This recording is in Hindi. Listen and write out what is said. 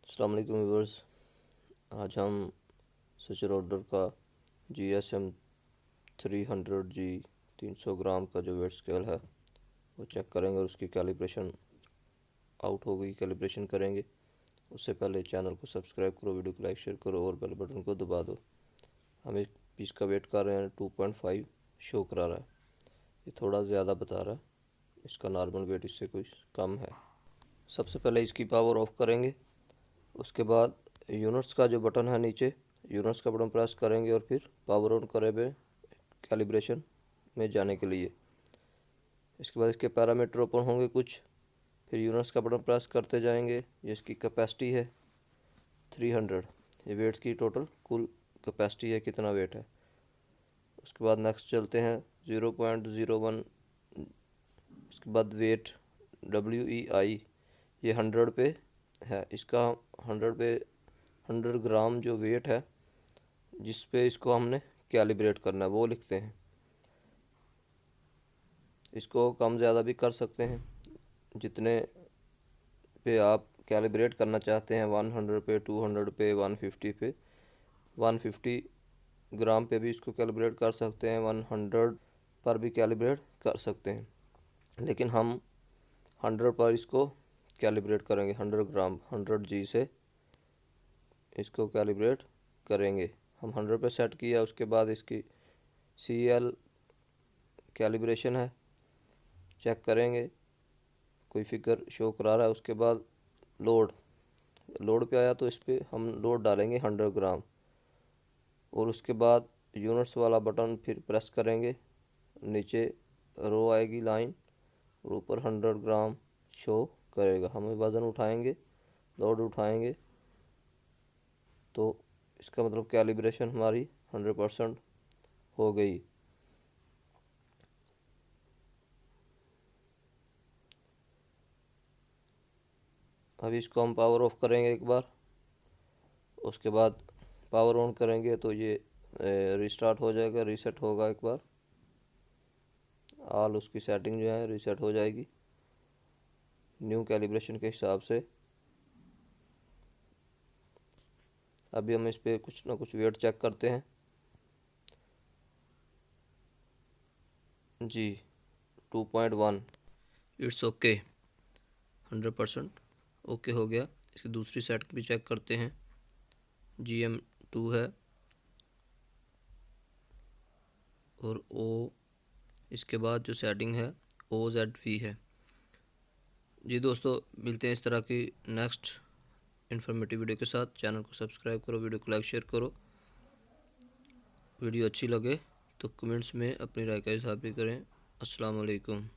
अस्सलाम वालेकुम व्यूअर्स। आज हम स्विचर ऑर्डर का GSM 300G 300 ग्राम का जो वेट स्केल है वो चेक करेंगे और उसकी कैलिब्रेशन आउट हो गई, कैलिब्रेशन करेंगे। उससे पहले चैनल को सब्सक्राइब करो, वीडियो को लाइक शेयर करो और बेल बटन को दबा दो। हम एक पीस का वेट कर रहे हैं, 2.5 शो करा रहा है। ये थोड़ा ज़्यादा बता रहा है, इसका नॉर्मल वेट इससे कुछ कम है। सबसे पहले इसकी पावर ऑफ करेंगे। उसके बाद यूनिट्स का जो बटन है नीचे, यूनिट्स का बटन प्रेस करेंगे और फिर पावर ऑन करेंगे कैलिब्रेशन में जाने के लिए। इसके बाद इसके पैरामीटर ओपन होंगे कुछ, फिर यूनिट्स का बटन प्रेस करते जाएंगे। ये इसकी कैपेसिटी है 300, ये वेट्स की टोटल कुल कैपेसिटी है, कितना वेट है। उसके बाद नेक्स्ट चलते हैं 0.01। उसके बाद वेट WEI, ये 100 पे है। इसका 100 पे 100 ग्राम जो वेट है जिस पे इसको हमने कैलिब्रेट करना है वो लिखते हैं। इसको कम ज़्यादा भी कर सकते हैं, जितने पे आप कैलिब्रेट करना चाहते हैं, 100 पे, 200 पे, 150 पे। 150 ग्राम पे भी इसको कैलिब्रेट कर सकते हैं, 100 पर भी कैलिब्रेट कर सकते हैं, लेकिन हम 100 पर इसको कैलिब्रेट करेंगे। 100 ग्राम 100G से इसको कैलिब्रेट करेंगे। हम 100 पे सेट किया। उसके बाद इसकी CL कैलिब्रेशन है, चेक करेंगे, कोई फिगर शो करा रहा है। उसके बाद लोड पे आया तो इस पर हम लोड डालेंगे 100 ग्राम, और उसके बाद यूनिट्स वाला बटन फिर प्रेस करेंगे। नीचे रो आएगी लाइन और ऊपर 100 ग्राम शो करेगा। हम वज़न उठाएंगे, लोड उठाएंगे तो इसका मतलब कैलिब्रेशन हमारी 100% हो गई। अभी इसको हम पावर ऑफ करेंगे एक बार। उसके बाद पावर ऑन करेंगे तो ये रिस्टार्ट हो जाएगा, रीसेट होगा एक बार। ऑल उसकी सेटिंग जो है रीसेट हो जाएगी न्यू कैलिब्रेशन के हिसाब से। अभी हम इस पर कुछ ना कुछ वेट चेक करते हैं। जी 2.1, इट्स ओके, 100% ओके हो गया। इसकी दूसरी सेटिंग भी चेक करते हैं, GM2 है और इसके बाद जो सेटिंग है OZV है। जी दोस्तों, मिलते हैं इस तरह की नेक्स्ट इन्फॉर्मेटिव वीडियो के साथ। चैनल को सब्सक्राइब करो, वीडियो को लाइक शेयर करो। वीडियो अच्छी लगे तो कमेंट्स में अपनी राय का इज़हार भी करें। अस्सलाम वालेकुम।